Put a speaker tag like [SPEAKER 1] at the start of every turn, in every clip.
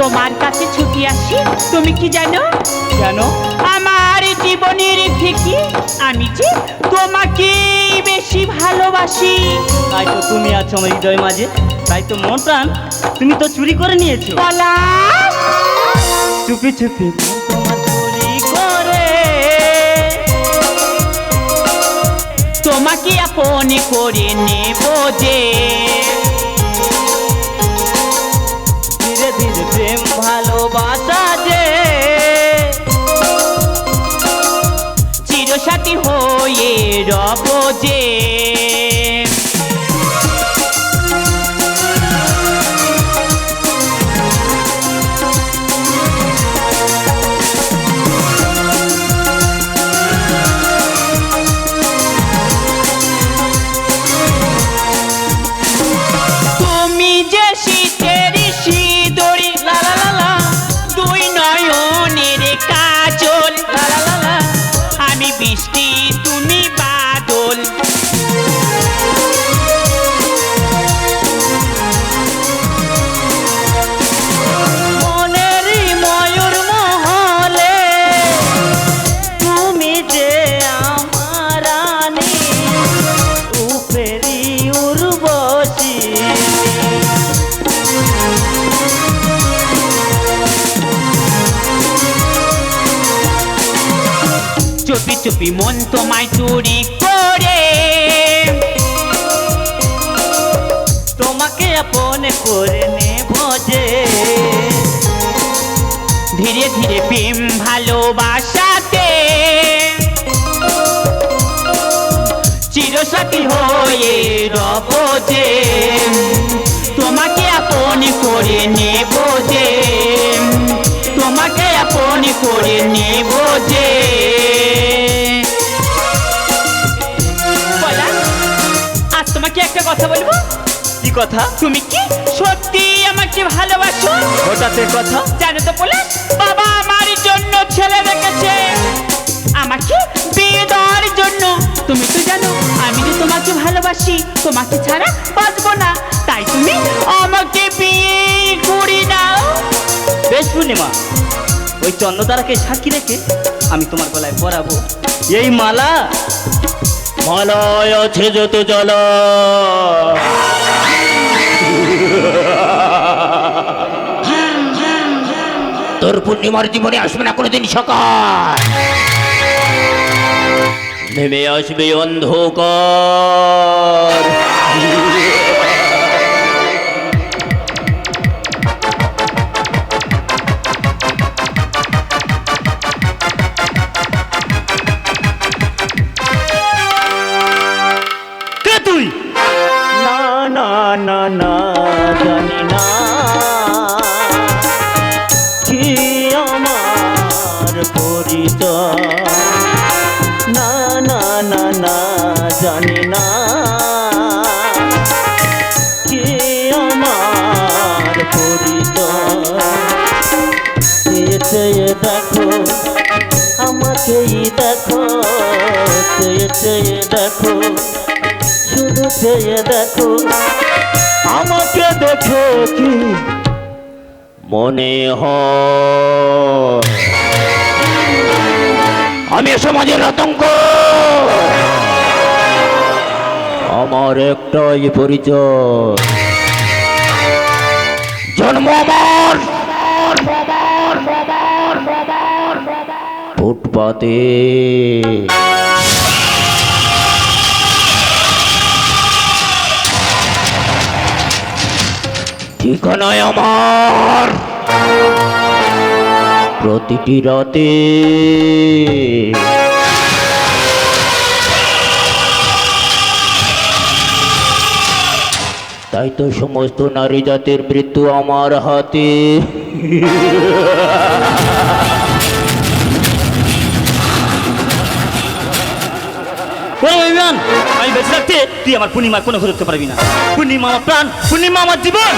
[SPEAKER 1] তোমার কাছে ছুটি আসি। তুমি কি জানো?
[SPEAKER 2] কেন?
[SPEAKER 1] আমার জীবনের থেকে আমি যে তোমাকে বেশি ভালোবাসি।
[SPEAKER 2] তাই তো তুমি আছো আমার হৃদয় মাঝে, তাই তো মন প্রাণ তুমি তো চুরি করে নিয়েছো।
[SPEAKER 1] পলাশ,
[SPEAKER 2] চুপি চুপি মন তোমার চুরি করে
[SPEAKER 1] তোমাকে আপন করে নেব যে,
[SPEAKER 2] ধীরে ধীরে প্রেম ভালোবাসা যে
[SPEAKER 1] চিরসাথী হয়ে রব যে। তুমি যে শীতের সিঁদুর, লা লা লা লা, দুই নয়নের কাজল, লা লা লা লা, আমি বৃষ্টি তুমি বাদল।
[SPEAKER 2] মনের ময়ূর মহলে তুমি যে আমার রানী, উপেরি উর্বশী।
[SPEAKER 1] চুপি চুপি মন তোমায় চুরি করে
[SPEAKER 2] তোমাকে আপন করে নেব যে,
[SPEAKER 1] ধীরে ধীরে প্রেম ভালোবাসাতে চিরসাথী হয়ে রব যে। তোমাকে আপন করে নেব যে, তোমাকে আপন করে নেব যে। পলাশ, আজ তোমাকে একটা কথা বলবো।
[SPEAKER 2] কি কথা?
[SPEAKER 1] তুমি কি সত্যি আমাকে ভালোবাসো?
[SPEAKER 2] হঠাৎ কথা?
[SPEAKER 1] জানো তো পলাশ, বাবা আমার জন্য ছেলে রেখেছে আমাকে বিয়ে দেওয়ার জন্য। তুমি তো জানো আমি যে তোমাকে ভালোবাসি, তোমাকে ছাড়া বাঁচবো না। তাই তুমি আমাকে বিয়ে করি নাও।
[SPEAKER 2] বেশ পূর্ণিমা, ওই চন্দ্রতারাকে সাক্ষী রেখে আমি তোমার গলায় পরাবো এই মালা। মালায় আছে যত জ্বালা,
[SPEAKER 3] তোর পূর্ণিমার জীবনে আসবে না কোনোদিন সকাল,
[SPEAKER 2] নেমে আসবে অন্ধকার। কে তুই? না না না না, জানি না কি আমার পরিচয়। না না না না, জানি না কি আমার পরিচয়। চেয়ে চেয়ে দেখো আমাকেই দেখো, চেয়ে চেয়ে দেখো, শুধু চেয়ে দেখো আমাকে দেখে কি মনে হয়
[SPEAKER 3] আমি সমাজের আতঙ্ক,
[SPEAKER 2] আমার একটাই পরিচয়,
[SPEAKER 3] জন্ম আমার
[SPEAKER 2] ফুটপাতে।
[SPEAKER 3] ঠিকানায় আমার
[SPEAKER 2] প্রতিটি রাতে তাই তো সমস্ত নারী জাতির মৃত্যু আমার হাতে। আমি বেঁচে থাকতে তুই আমার পূর্ণিমার কোনো ধরতে পারবি না। পূর্ণিমা আমার প্রাণ, পূর্ণিমা আমার জীবন।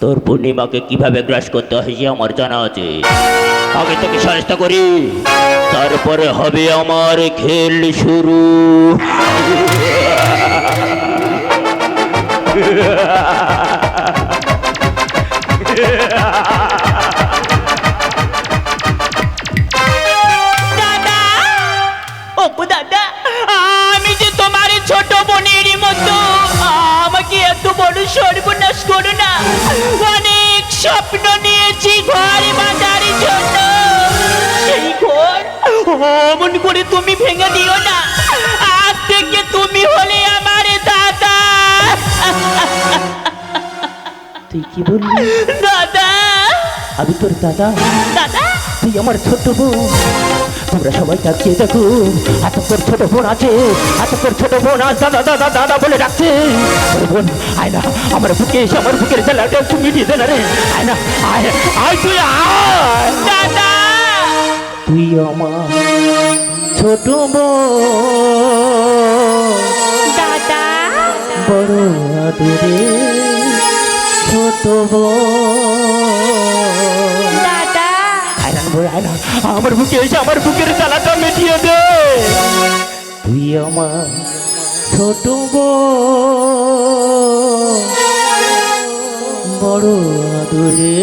[SPEAKER 2] তোর পূর্ণিমাকে কিভাবে গ্রাস করতে হয় সে আমার জানা আছে। আগে তোকে সাহায্য করি, তারপরে হবে আমার খেল শুরু।
[SPEAKER 1] সর্বনাশ করো না। অনেক স্বপ্ন নিয়েছি ঘর বাঁধার জন্য, সেই ঘর অমন করে তুমি ভেঙে দিও না। আজ থেকে তুমি হলে আমার দাদা।
[SPEAKER 2] তুই কি বললি?
[SPEAKER 1] দাদা,
[SPEAKER 2] আমি তোর দাদা?
[SPEAKER 1] দাদা,
[SPEAKER 2] তুই আমার ছোট বোন। তোমরা সবাই তাকিয়ে দেখো, এত তোর ছোট বোন আছে, এত তোর ছোট বোন আজ দাদা দাদা দাদা বলে ডাকছে। ওরে বোন, আয় না, আমার বুকে এসে আমার বুকের জ্বালাটা একটু মিটিয়ে দে না রে। আয় না, আয় আয়, তুই আয়।
[SPEAKER 1] দাদা,
[SPEAKER 2] তুই আমার ছোট বোন,
[SPEAKER 1] দাদা,
[SPEAKER 2] বড় আদরে ছোট বোন।
[SPEAKER 1] দাদা,
[SPEAKER 2] আয়রান বই, আয়রান, আমার বুকে এসে আমার বুকের জ্বালাটা মিটিয়ে দে। তুই আমার ছোট বোন, বড় আদরে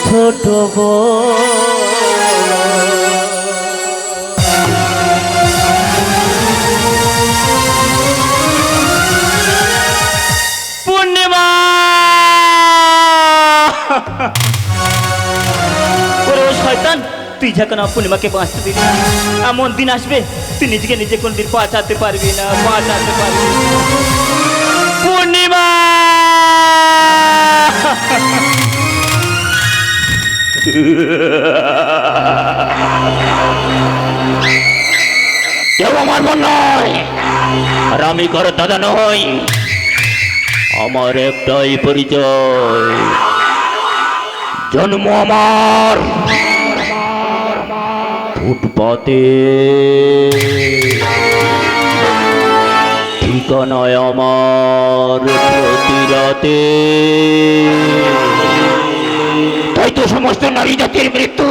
[SPEAKER 2] ছোট বোন।
[SPEAKER 1] পূর্ণিমা,
[SPEAKER 2] ওরে ও শয়তান, তুই যখন পূর্ণিমাকে বাঁচতে দিবি না, এমন দিন আসবে তুই নিজেকে নিজে কোনদিন বাঁচাতে পারবি না, বাঁচাতে পারবি না।
[SPEAKER 1] পূর্ণিমা,
[SPEAKER 3] কেউ আমার বোন নয়, আর আমি কারো দাদা নই। আমার একটাই পরিচয়, জন্ম আমার ফুটপাতে, ঠিকানায় আমার প্রতি রাতে। তাই তো সমস্ত নারী জাতির মৃত্যু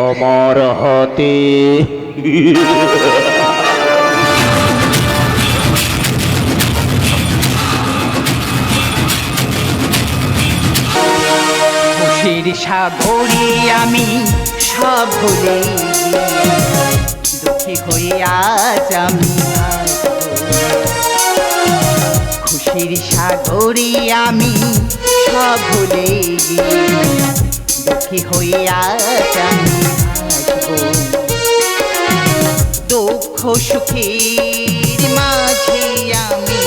[SPEAKER 3] আমার হাতে।
[SPEAKER 4] খুশির সাগরে আমি সব ভুলে দুঃখী হয়ে আজ আমি খুশির সাগরে আমি সব ভুলে দুঃখী হয়ে আজ আমি দুঃখ সুখের মাঝে আমি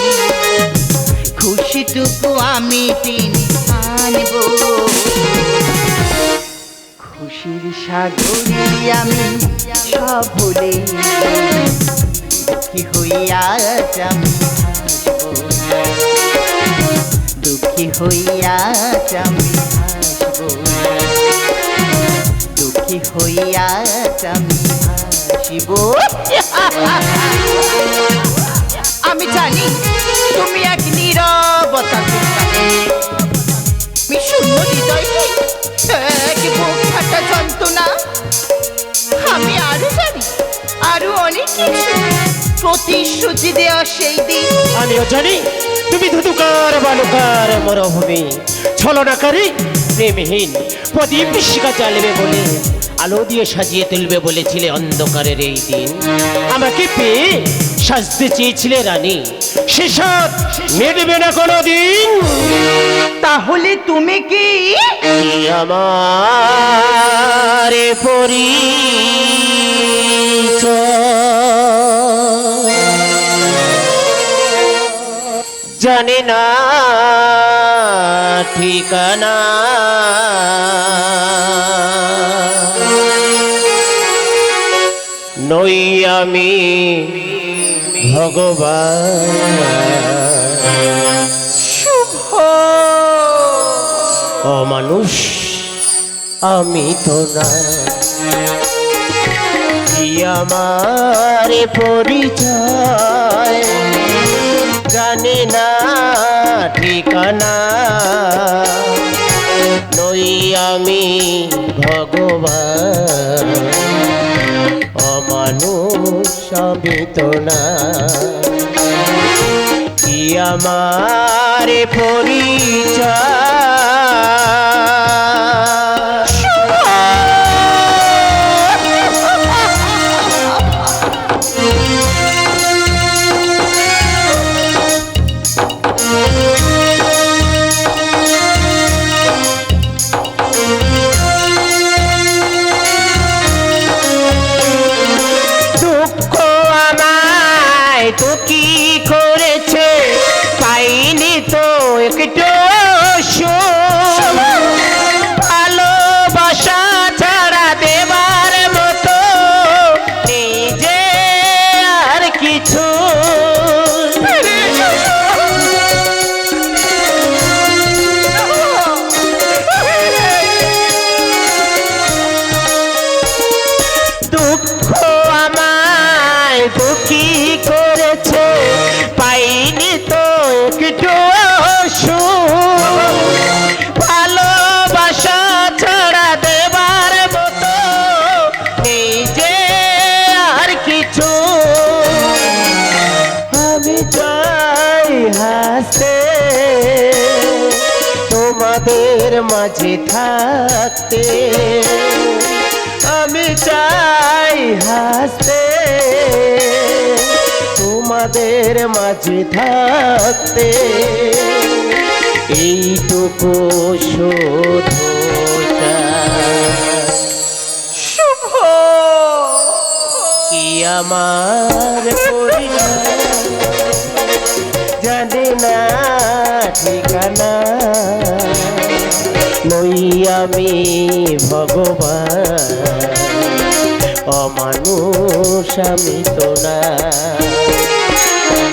[SPEAKER 4] খুশিটুকু আমি টেনে আনব। খুশির সাগরে আমি সব ভুলে দুঃখী হইয়া আমি দুঃখী হইয়া আমি দুঃখী হইয়া আমি হাসিব। আমি জানি তুমি এক নীরবতা, আমি শূন্য হৃদয়কে এক বুক ফাটা যন্ত্রণা। আমি আরো জানি আরো অনেক কিছু প্রতিশ্রুতি দেওয়া সেই দিন।
[SPEAKER 5] আমিও জানি তুমি ধুধুকার বালুকার মরভূমি, ছলনাকারী প্রেমহীন প্রদীপ শিখা জ্বালবে বলে আলো দিয়ে সাজিয়ে তুলবে বলেছিলে অন্ধকারের এই দিন। আমাকে পেয়ে সাজতে চেয়েছিলে রানী, সে সাজ মেটবে না কোনোদিন।
[SPEAKER 4] তাহলে তুমি কি
[SPEAKER 5] আমার পরিচয় জানি না ঠিকানা, নই আমি ভগবান, অমানুষ আমি তো না। কি আমার পরিচয় জানি না ঠিকানা, নই আমি ভগবান, অমানুষ আমি তো না। কি আমার পরিচয় আমি চাই হাসতে তোমাদের মাঝে থাকতে, আমি চাই হাসতে তোমাদের মাঝে থাকতে, এইটুকু শুধু
[SPEAKER 4] শুভ
[SPEAKER 5] কি আমার পরিচয় জানি না ঠিকানা, নই আমি ভগবান অমানুষ আমি তো না,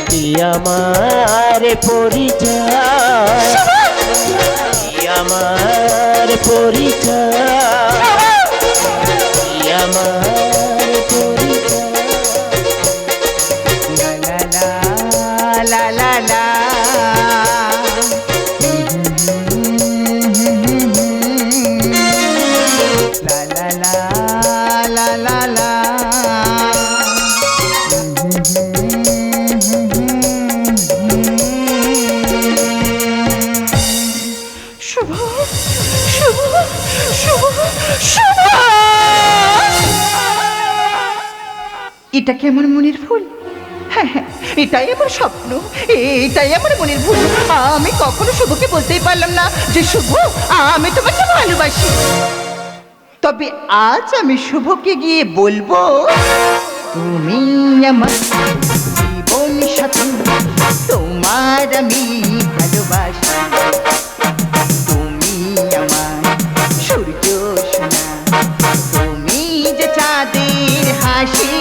[SPEAKER 5] কি আমার পরিচয়, কি আমার পরিচয়, কি আমার পরিচয়।
[SPEAKER 4] লা লা লা লা লা লা লা লা লা শুভ শুভ শুভ শুভ, এটা কি আমার মনের ভুল? হ্যাঁ হ্যাঁ, এটাই আমার স্বপ্ন, এটাই আমার মনের ভুল। আমি কখনো শুভকে বলতেই পারলাম না যে শুভ আমি তোমাকে ভালোবাসি। তবে আজ আমি শুভকে গিয়ে বলবো, তুমি আমার জীবন সাথী, তোমার আমি ভালোবাসি, তুমি আমার সূর্য সোনা, তুমি যে চাঁদের হাসি,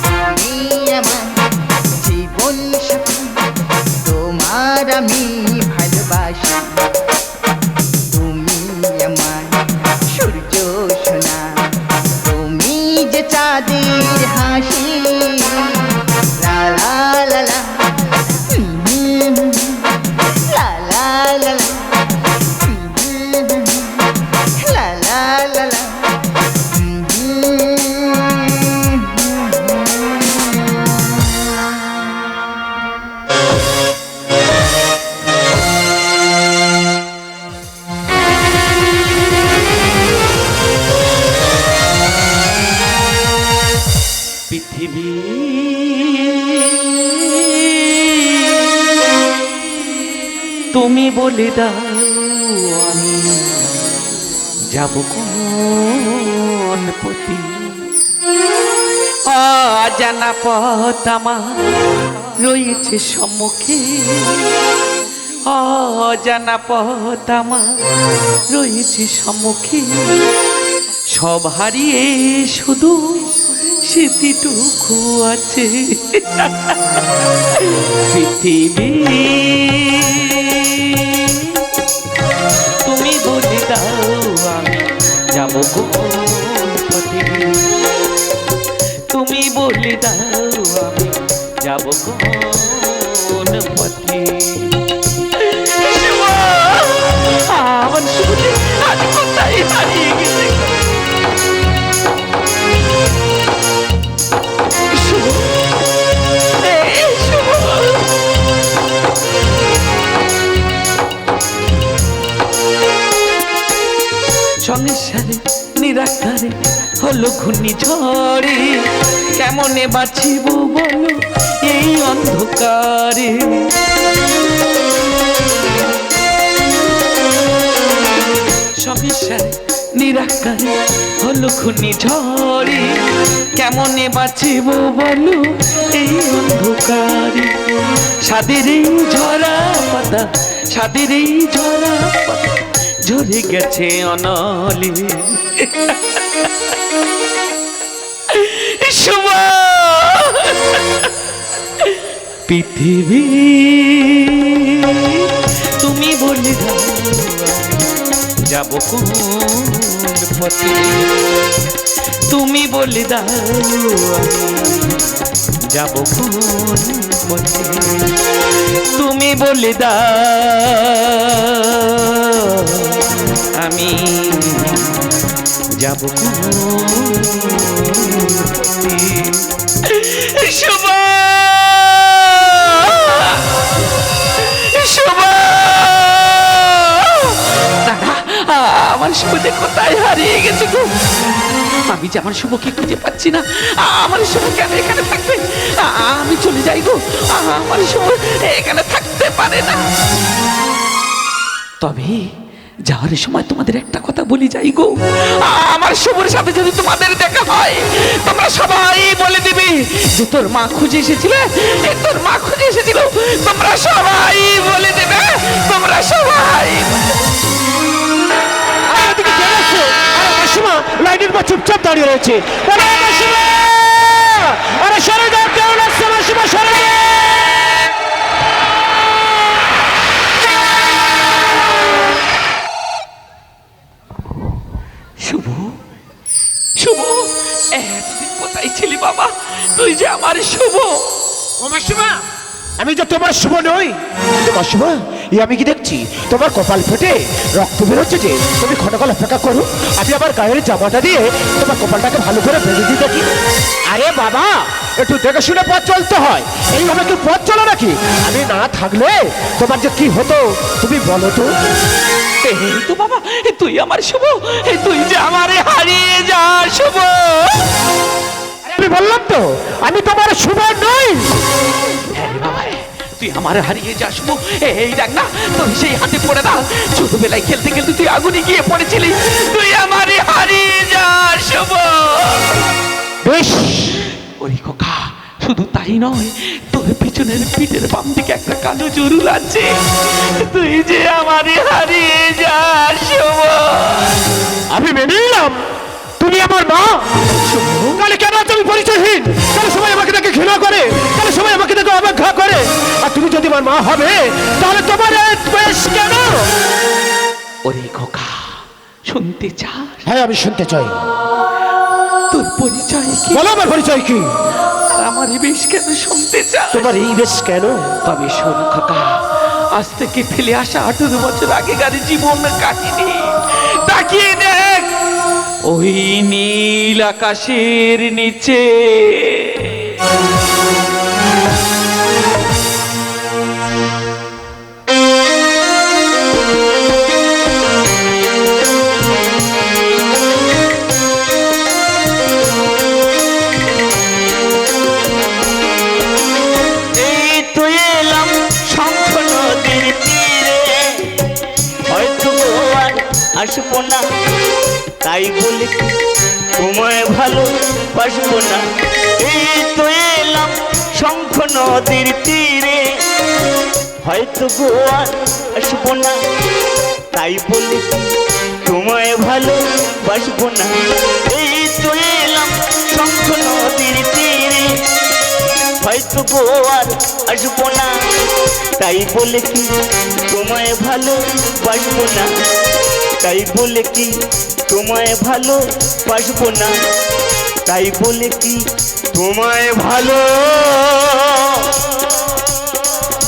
[SPEAKER 4] তুমি আমার জীবন সাথী, তোমার আমি ভালোবাসি, তুমি আমার সূর্য সোনা, তুমি যে চাঁদের হাসি। লা লা লা লা লা লা লা লা লা লা লা।
[SPEAKER 5] পৃথিবী তুমি বলে দাও আমি যাব কোন পথে, অজানা পথ আমার রয়েছে সম্মুখে, অজানা পথ আমার রয়েছে সম্মুখে, সব হারিয়ে শুধু স্মৃতিটুকু আছে। পৃথিবী তুমি বলে দাও আমি যাব কোন পথে, তুমি বলে দাও আমি যাব কোন পথে। আমার শুনে আজ কোথায় হারিয়ে গেছে। সংসারে নিরাকারে হলো ঘূর্ণিঝড়ে, কেমনে বাঁচিব বলো এই অন্ধকারে। সংসারে নিরাকারে হলো ঘূর্ণিঝড়ে, কেমনে বাঁচিব বলো এই অন্ধকারে। সাদের এই ঝরা পাতা, সাদের এই ঝরা পাতা ঝরে গেছে অনলে। পৃথিবী তুমি বলে দাও যাব কোন পথে, তুমি বলে দাও যাব কোন পথে, তুমি বলে দাও আমি যাব কোন পথে।
[SPEAKER 1] 什么？
[SPEAKER 5] শুভ
[SPEAKER 6] আমার শুভ যে কোথায় হারিয়ে গেছে গো। আমি যে আমার শুভকে খুঁজে পাচ্ছি না। আমার শুভ কেন এখানে থাকবে? আমি চলে যাই গো। আমার শুভ এখানে থাকতে পারে না। তবে যাওয়ার সময় তোমাদের একটা কথা বলি যাই গো, আমার শুভর সাথে যদি তোমাদের দেখা হয় তোমরা সবাই বলে দিবে যে তোর মা খুঁজে এসেছিল, তোর মা খুঁজে এসেছিল। তোমরা সবাই বলে দেবে, তোমরা সবাই।
[SPEAKER 5] এদিকে কে আসছে? আরে মাসিমা লাইনের পর চুপচাপ দাঁড়িয়ে রয়েছে। আরে মাসিমা! আরে সরে যাও, কেমন আসছে মাসিমা, সরে যাও!
[SPEAKER 6] শুভ, শুভ, এতদিন কোথায় ছিলি বাবা? তুই যে আমার শুভ।
[SPEAKER 5] ও মাসিমা, আমি যে তোমার শুভ নই। কিন্তু মাসিমা, এই আমি কি দেখছি? তোমার কপাল ফেটে রক্ত বেরোচ্ছে যে। তুমি ক্ষণকাল অপেক্ষা করো, আমি আবার গায়ের জামাটা দিয়ে তোমার কপালটাকে ভালো করে বেঁধে দিই দেখি। আরে বাবা, একটু দেখে শুনে পথ চলতে হয়, এইভাবে কি পথ চলো নাকি? আমি না থাকলে তোমার যে কি হতো তুমি বলো তো।
[SPEAKER 6] এই তো বাবা, তুই আমার শুভ, তুই যে আমারে হারিয়ে যা শুভ।
[SPEAKER 5] আমি বললাম তো আমি তোমার শুভ নই।
[SPEAKER 6] হ্যাঁ রে বাবা, তুই আমার হারিয়ে যা শুভ। এই দেখ না, তুই সেই হাতে পড়ে না, ছোটবেলায় খেলতে খেলতে তুই আগুনে গিয়ে পড়েছিলি। তুই আমারে হারিয়ে যা শুভ।
[SPEAKER 5] বেশ,
[SPEAKER 6] ওরে খোকা, শুধু তাই নয়, তোর পিছনের পিঠের বাম দিকে একটা কালো জরুল আছে। তুই যে আমারে হারিয়ে যা শুভ।
[SPEAKER 5] আমি মেনে নিলাম তুমি আমার মা। কালে কেন তুমি পরিচয়হীন? কালে সবাই আমাকে দেখে ঘৃণা করে, কালে সবাই আমাকে দেখে অবজ্ঞা করে। আর তুমি যদি আমার মা হবে তাহলে তোমার এত বেশ কেন?
[SPEAKER 6] ওরে খোকা, শুনতে চাস?
[SPEAKER 5] হ্যাঁ, আমি শুনতে চাই।
[SPEAKER 6] তোর পরিচয় কি?
[SPEAKER 5] বলো আমার পরিচয় কি?
[SPEAKER 6] আর আমার এই বেশ কেন শুনতে চাস?
[SPEAKER 5] তোমার এই বেশ কেন?
[SPEAKER 6] তবে শোন খোকা, আজ থেকে ফেলে আসা 18 বছর আগেকার জীবন কাহিনী তাকিয়ে দেখ। ওই নীল আকাশের নিচে
[SPEAKER 2] এই তো এলাম শঙ্খ নদীর তীরে, হয়তো আর আসবো না, তাই বলে কি তোমায় ভালো বাসবো না। এই তো এলাম শঙ্খ নদীর তীরে, হয়তো আর আসবো না, তাই বলে কি তোমায় ভালো বাসবো না। এই তো এলাম শঙ্খ নদীর তীরে, হয়তো আর আসবো না, তাই বলে কি তোমায় ভালো বাসবো না, তাই বলে কি তোমায় ভালো বাসবো না, তাই বলে কি তোমায় ভালো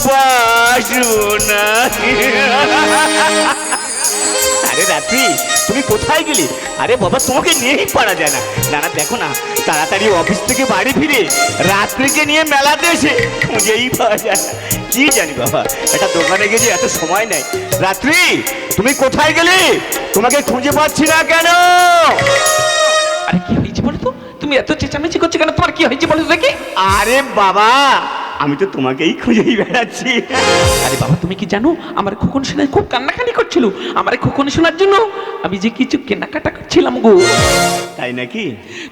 [SPEAKER 2] বাসবো না। আরে রাত্রি, তুমি কোথায় গেলি? আরে বাবা, তোমাকে নিয়েই পারা যায় না। না না, দেখো না, তাড়াতাড়ি অফিস থেকে বাড়ি ফিরে রাত্রিকে নিয়ে মেলাতে এসে খুঁজেই পাওয়া যায় না। কি জানি বাবা, একটা দোকানে গেছি, এত সময় নেই। রাত্রি, তুমি কোথায় গেলি? তোমাকে খুঁজে পাচ্ছি না কেন?
[SPEAKER 6] আরে কি হয়েছে বলো তো? তুমি এত চেঁচামেচি করছো কেন? তোমার কি হয়েছে বলো তো দেখি।
[SPEAKER 2] আরে বাবা, আমি তো তোমাকেই খুঁজেই বেড়াচ্ছি।
[SPEAKER 6] আরে বাবা, তুমি কি জানো আমার খোকন সোনায় খুব কান্নাকাটি করছিল। আমার এই খোকন শোনার জন্য আমি যে কিছু কেনাকাটা করছিলাম গো।
[SPEAKER 2] তাই নাকি?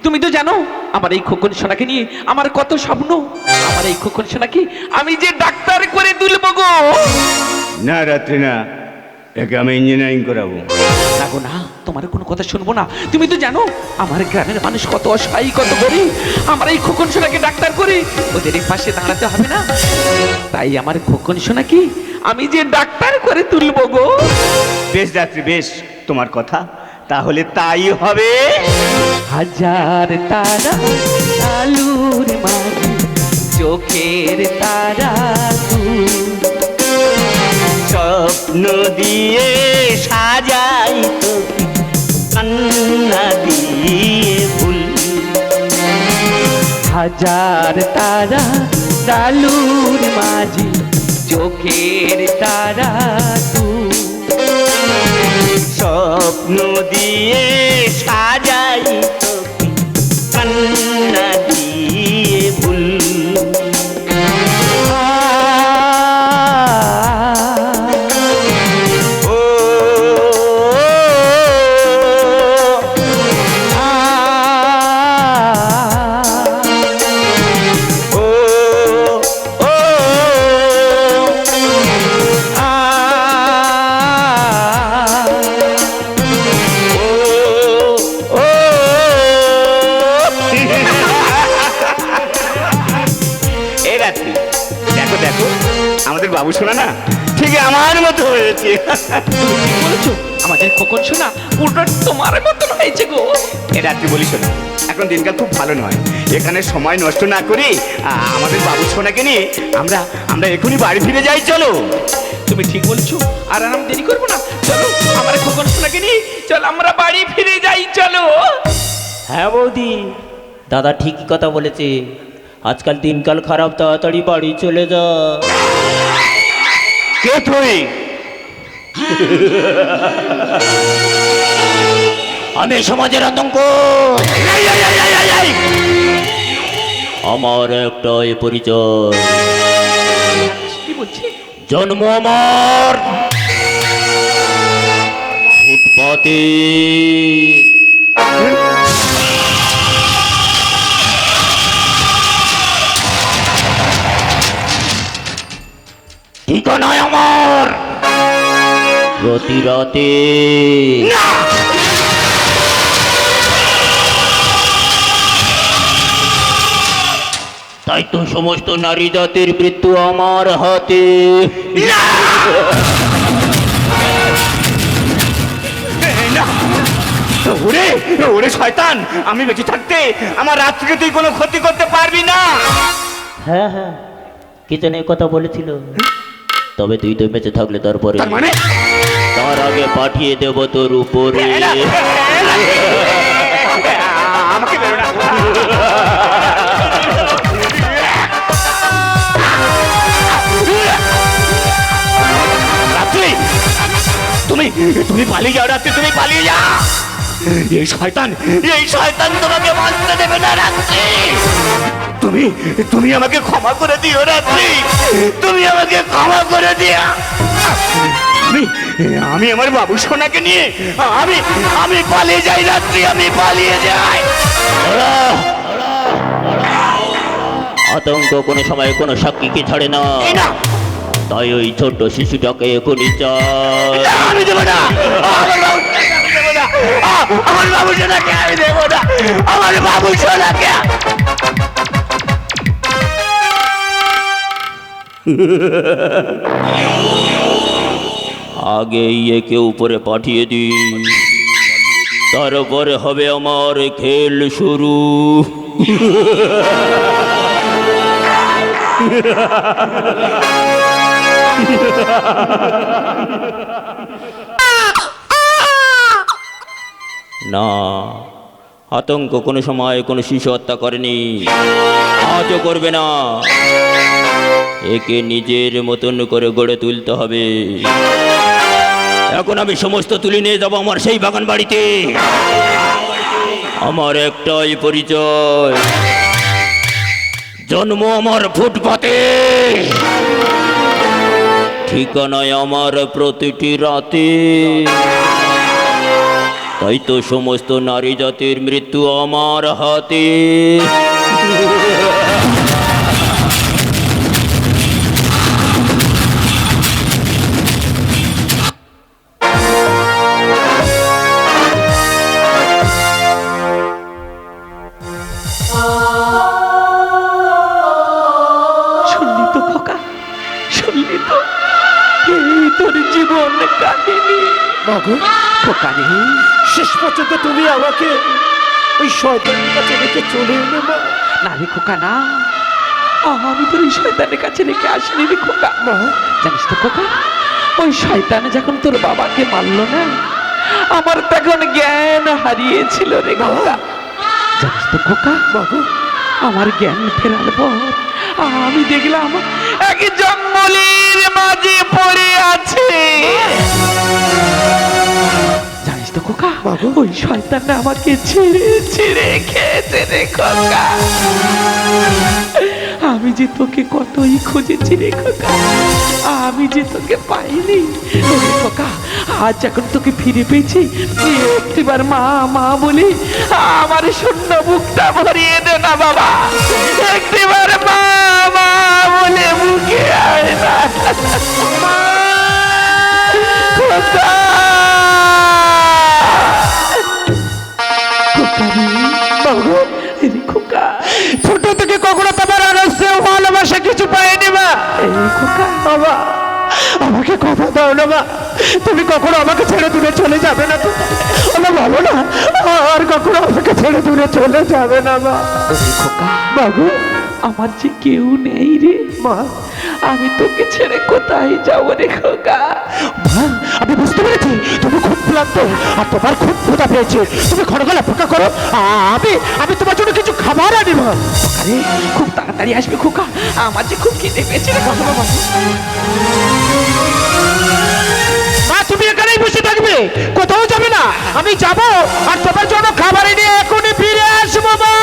[SPEAKER 6] তুমি তো জানো আমার এই খোকন সোনাকে নিয়ে আমার কত স্বপ্ন। আমার এই খোকন সোনাকে আমি যে ডাক্তার করে তুলবো গো।
[SPEAKER 2] না রাত্রি না, একে আমি ইঞ্জিনিয়ারিং করাবো।
[SPEAKER 6] না গো না, তোমার কোনো কথা শুনবো না। তুমি তো জানো আমার গ্রামের মানুষ কত অসহায়, কত গরিব। আমার এই খোকন সোনাকে ডাক্তার করে ওদের এই পাশে দাঁড়াতে হবে না? তাই আমার খোকন সোনাকে আমি যে ডাক্তার করে তুলবো গো।
[SPEAKER 2] বেশ রাত্রি, বেশ, তোমার কথা তাহলে তাই হবে।
[SPEAKER 6] হাজার তারা আলুর মাঝে চোখের তারা তুই,
[SPEAKER 2] স্বপ্ন দিয়ে সাজাই তোকে কান্না দিয়ে ভুল।
[SPEAKER 6] হাজার তারা আলুর মাঝে চোখের তারা তুই,
[SPEAKER 2] স্বপ্ন দিয়ে সাজাই তোকে কান্না দিয়ে ভুল ও এই রাত্রি দেখো দেখো আমাদের বাবু শোনা না ঠিক আমার মতো হয়েছে
[SPEAKER 6] তুমি ঠিক বলেছো, আমাদের খোকন শোনা পুরোটা তোমার মতন হয়েছে গো।
[SPEAKER 2] এ রাত্রি বলি শোনো, এখন দিনকাল খুব ভালো নয়, এখানে সময় নষ্ট না করে আমাদের বাবু সোনাকে নিয়ে আমরা আমরা এখনই বাড়ি ফিরে যাই। চলো।
[SPEAKER 6] তুমি ঠিক বলছো, আর আরাম দেরি করবো না, চলো আমার খোকন শোনাকে নিয়ে চল আমরা বাড়ি ফিরে যাই, চলো।
[SPEAKER 3] হ্যাঁ বৌদি, দাদা ঠিকই কথা বলেছে, আজকাল দিনকাল খারাপ, তাড়াতাড়ি বাড়ি চলে যা।
[SPEAKER 2] কে তুই?
[SPEAKER 3] আমি সমাজের আতঙ্ক, আমার একটাই পরিচয়,
[SPEAKER 6] কি বলছি?
[SPEAKER 3] জন্ম আমার ফুটপাতে। ঠিকানায় আমার প্রতি রাতে। তাই তো সমস্ত নারী জাতির মৃত্যু আমার হাতে।
[SPEAKER 2] ওরে ওরে শয়তান, আমি বেঁচে থাকতে আমার রাত্রিকে তুই কোনো ক্ষতি করতে পারবি না।
[SPEAKER 3] হ্যাঁ হ্যাঁ, কিচেনে কথা বলেছিল, তবে তুই তো বেঁচে থাকলে তারপরে
[SPEAKER 2] তার মানে
[SPEAKER 3] তার আগে পাঠিয়ে দেব তোর উপরে।
[SPEAKER 2] আমাকে বেরো না। রাত্রি, তুমি তুমি পালিয়ে যাও রাত্রি, তুমি পালিয়ে যাও। এই শয়তান তোমাকে বাঁচতে দেবে না রাত্রি। তুমি তুমি আমাকে ক্ষমা করে দিও রাত্রি, তুমি আমাকে ক্ষমা করে দিও। আমি আমি আমার বাবু সোনাকে নিয়ে আমি আমি পালিয়ে যাই রাত্রি, আমি পালিয়ে যাই।
[SPEAKER 3] আতঙ্ক কোনো সময় কোনো সাক্ষীকে ছাড়ে না,
[SPEAKER 2] এই না,
[SPEAKER 3] তাই ওই ছোট্ট শিশুটাকে এখনই চাই।
[SPEAKER 2] আমি দেবো না, আমার বাবু সোনাকে আমি দেবো না, আমার বাবু সোনাকে।
[SPEAKER 3] আগেই একে উপরে পাঠিয়ে দিই, তারপরে হবে আমার খেল শুরু। না, আতঙ্ক কোনো সময় কোনো শিশু হত্যা করেনি, আজও করবে না। একে নিজের মতন করে গড়ে তুলতে হবে। এখন আমি সমস্ত তুলে নিয়ে যাবো আমার সেই বাগান বাড়িতে। আমার একটাই পরিচয়, জন্ম আমার ফুটপাতে, ঠিকানায় আমার প্রতিটি রাতে। তাই তো সমস্ত নারী জাতির মৃত্যু আমার হাতে।
[SPEAKER 6] শুনলি তো খোকা, শুনলি তো, এই তোর জীবন কাহিনী।
[SPEAKER 5] মাগো,
[SPEAKER 6] খোকা রে,
[SPEAKER 5] শেষ পর্যন্ত তুমি আমাকে ওই শয়তানের কাছে রেখে চলে এলে মা।
[SPEAKER 6] না রে খোকা না, আমি তোর ওই শয়তানের কাছে রেখে আসিনি রে খোকা।
[SPEAKER 5] মা,
[SPEAKER 6] জানিস তো খোকা, ওই শয়তান যখন তোর বাবাকে মারলো না, আমার তখন জ্ঞান হারিয়েছিল রে খোকা। জানিস তো খোকা,
[SPEAKER 5] মাগো,
[SPEAKER 6] আমার জ্ঞান ফেরার পর আমি দেখলাম এক জঙ্গলের মাঝে পড়ে আছে। ওই শয়তানটা আমাকে ছিঁড়ে ছিঁড়ে খেয়েছে রে খোকা। আমি যে তোকে কতই খুঁজেছি রে খোকা, আমি যে তোকে পাইনি রে খোকা। আজ যখন তোকে ফিরে পেয়েছি, একটিবার মা মা বলি আমার শূন্য বুকটা ভরিয়ে দে না বাবা। একটিবার মা মা বলে বুকে আয় না খোকা। খোকা
[SPEAKER 5] ছোট থেকে কখনো তোমার আরসেও ভালোবাসা কিছু পাইনি মা।
[SPEAKER 6] খোকা
[SPEAKER 5] বাবা, আমাকে কথা দাও না মা, তুমি কখনো আমাকে ছেড়ে দূরে চলে যাবে না তো? আমার ভালো না, আর কখনো আমাকে ছেড়ে দূরে চলে যাবে না মা।
[SPEAKER 6] খোকা
[SPEAKER 5] বাবু,
[SPEAKER 6] আমার যে কেউ নেই রে
[SPEAKER 5] মা,
[SPEAKER 6] আমি তোকে ছেড়ে কোথায় যাবো রে খোকা।
[SPEAKER 5] মা, আমি বুঝতে পেরেছি তুমি খুব ক্লান্ত আর তোমার খুব ক্ষুধা পেয়েছে। তুমি ঘরে গেলে অপেক্ষা করো, আমি তোমার জন্য কিছু খাবার আনি মা।
[SPEAKER 6] আরে খুব তাড়াতাড়ি আসবে খোকা, আমার যে খুব খিদে পেয়েছে রে খোকা।
[SPEAKER 5] মা, তুমি এখানেই বসে থাকবে, কোথাও যাবে না। আমি যাব আর তোমার জন্য খাবার এনে এখনই ফিরে আসবো মা।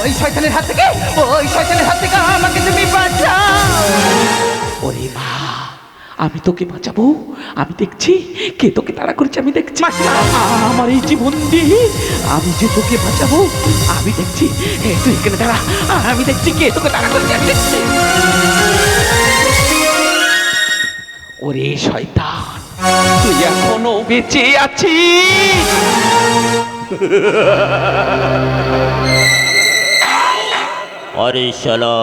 [SPEAKER 4] ওই শয়তানের হাত থেকে, ওই শয়তানের হাত থেকে আমাকে তুমি বাঁচাও।
[SPEAKER 6] ওরে মা, আমি তোকে বাঁচাবো, আমি দেখছি কে তোকে তাড়া করছে, আমি দেখছি। আমার এই জীবন দিয়ে আমি যে তোকে বাঁচাবো, আমি দেখছি। তুই এখানে দাঁড়া, আমি দেখছি কে তোকে তাড়া করছে, আমি দেখছি। ওরে শয়তান, তুই এখনো বেঁচে আছিস।
[SPEAKER 3] আরে শালা,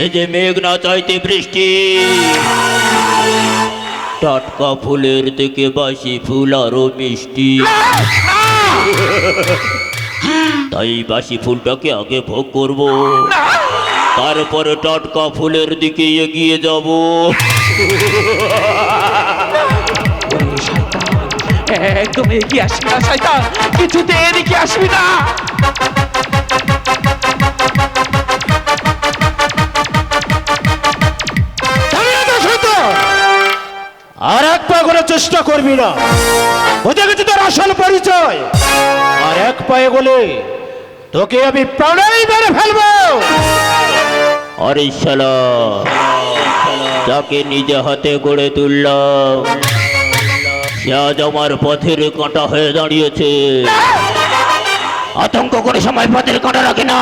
[SPEAKER 3] এই যে মেঘ না চাইতে বৃষ্টি, টাটকা ফুলের থেকে বাসি ফুল আরো মিষ্টি। তাই বাসি ফুলটাকে আগে ভোগ করব, তারপরে টাটকা ফুলের দিকে এগিয়ে যাব।
[SPEAKER 6] ওরে শয়তান, একদম এগিয়ে আসবি না শয়তান, কিছুতে এদিকে আসবি না।
[SPEAKER 5] আর এক পা করে চেষ্টা করবি না, বুঝে গেছি তোর আসল পরিচয়। আর এক পায়ে গেলে তোকে আমি প্রাণেই মেরে ফেলবো।
[SPEAKER 3] আরে শালা, যাকে নিজে হাতে গড়ে তুললাম সে আজ আমার পথের কাঁটা হয়ে দাঁড়িয়েছে। আতঙ্ক করে সময় পথের কাঁটা রাখে না,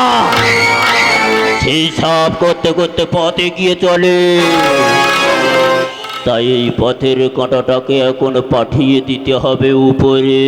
[SPEAKER 3] সেই সব করতে করতে পথ এগিয়ে চলে। তাই এই পথের কাঁটাটাকে এখন পাঠিয়ে দিতে হবে উপরে।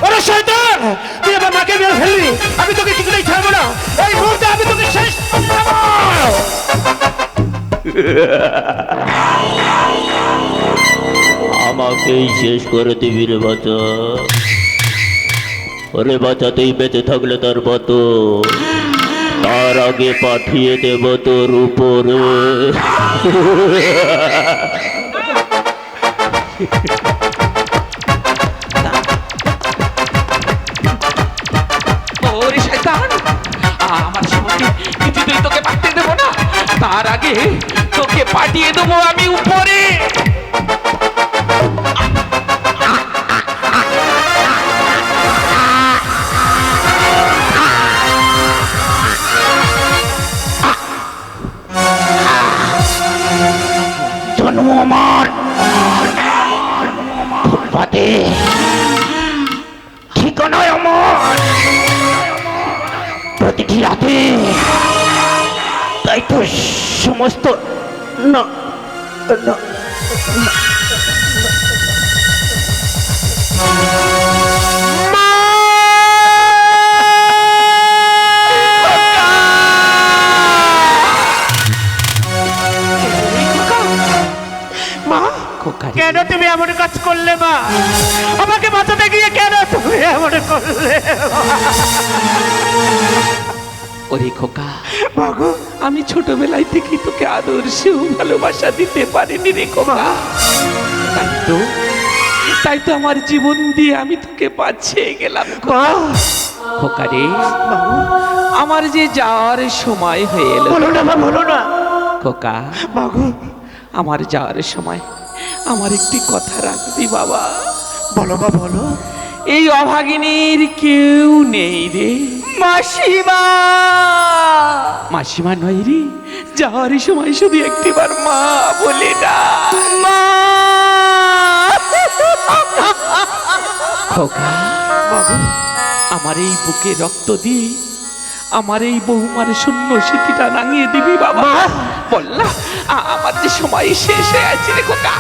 [SPEAKER 5] ওরে শয়তান, তুই আমার মাকে মেরে ফেললি, আমি তোকে কিছুতেই ছাড়বো না। এই মুহূর্তে আমি তোকে শেষ করে দেবো।
[SPEAKER 3] আমাকেই শেষ করে দিবি রে বাচ্চা। ওরে বাচ্চাতেই বেঁচে থাকলে তার মতো, তার আগে পাঠিয়ে দেব তোর উপরে।
[SPEAKER 6] ওরে শয়তান, আমার সঙ্গে কিছুতেই তোকে পাঠিয়ে দেবো না, তার আগে তোকে পাঠিয়ে দেবো আমি উপরে।
[SPEAKER 3] জন্ম আমার ফুটপাতে, ঠিকানায় আমার প্রতিটি রাতে। তাই তো সমস্ত না না
[SPEAKER 6] খোকা রে,
[SPEAKER 5] এমন কাজ করলে মা? আমাকে বাঁচাতে গিয়ে কেন তুমি এমন করলে?
[SPEAKER 6] ওরে খোকা, আমি ছোটবেলায় থেকে তোকে আদর্শেও ভালোবাসা দিতে পারিনি রে খোকা। তাই তো আমার জীবন দিয়ে আমি তোকে বাঁচিয়ে গেলাম খোকা রে। আমার যে যাওয়ার সময় হয়ে এলো।
[SPEAKER 5] বলো না মা, বলো না
[SPEAKER 6] খোকা, আমার যাওয়ার সময় আমার একটি কথা রাখবি বাবা।
[SPEAKER 5] বলো মা, বলো।
[SPEAKER 6] এই অভাগিনীর কেউ নেই রে।
[SPEAKER 4] মাসিমা,
[SPEAKER 6] মাসিমা নয় রে, যাওয়ার সময় শুধু একটিবার মা বলে না।
[SPEAKER 4] মা,
[SPEAKER 6] খোকা, আমার এই বুকে রক্ত দিয়ে আমার এই বহুমার শূন্য স্মৃতিটা নাঙিয়ে দিবি বাবা। বল না, আমার যে সময় শেষ হয়ে আছে রে খোকা।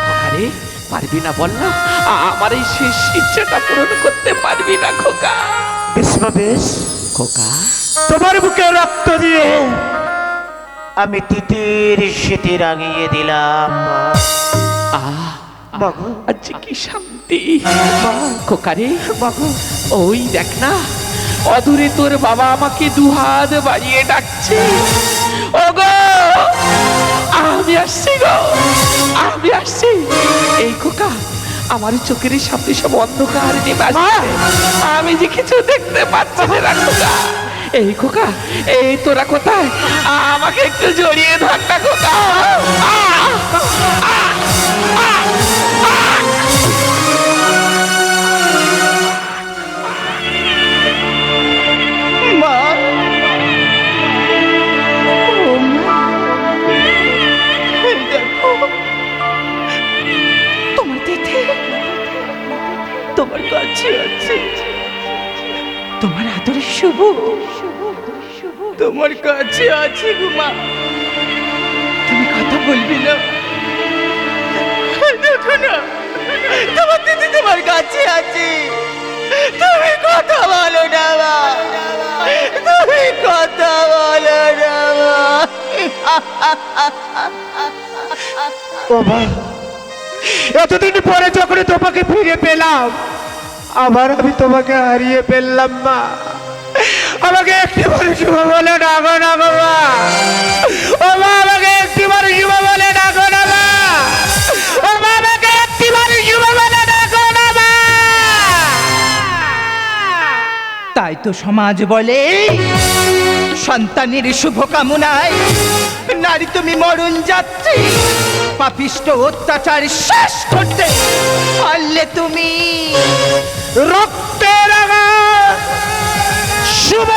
[SPEAKER 6] খোকা রে, পারবি না? বল না, আমার এই শেষ ইচ্ছাটা পূরণ করতে পারবি না খোকা?
[SPEAKER 5] বেশ মা, বেশ।
[SPEAKER 6] খোকা,
[SPEAKER 5] তোমার বুকে রক্ত দিয়ে আমি তিতির স্মৃতি রাঙিয়ে দিলাম মা।
[SPEAKER 6] আজ কি শান্তি খোকা রে। ওই দেখ না, অদূরে তোর বাবা আমাকে দুহাত বাড়িয়ে ডাকছে। ও গো, আমি আসছি গো, আমি আসছি। এই খোকা, আমার চোখের সামনে সব অন্ধকার নেমে আসছে, আমি যে কিছু দেখতে পাচ্ছি না খোকা। এই খোকা, এই তোরা কোথায়? আমাকে একটু জড়িয়ে ধর না খোকা।
[SPEAKER 4] মা, ও মা, এই দেখো তোমার দিদি তোমার কাছে আছে। তোমার আদরের শুভ তোমার কাছে আছে গো মা। তুমি কথা বলবি না? দেখো না, তোমার দিদি তোমার কাছে আছে। তুমি কথা বলো না মা, তুমি কথা বলো না মা।
[SPEAKER 5] ও মা, এতদিন পরে যখন তোমাকে ফিরে পেলাম, আবার আমি তোমাকে হারিয়ে ফেললাম মা। আমাকে একটিবার শুভ বলে ডাকো না গো মা। ও মা, আমাকে একটিবার শুভ বলে ডাকো না মা। ও মা, আমাকে একটিবার শুভ বলে ডাকো না মা।
[SPEAKER 4] তাই তো সমাজ বলে সন্তানের শুভ কামনায় নারী তুমি মরণ যাত্রী। পাপিষ্ট অত্যাচার শেষ করতে পারলে তুমি
[SPEAKER 5] রক্তের আঘাত শুভ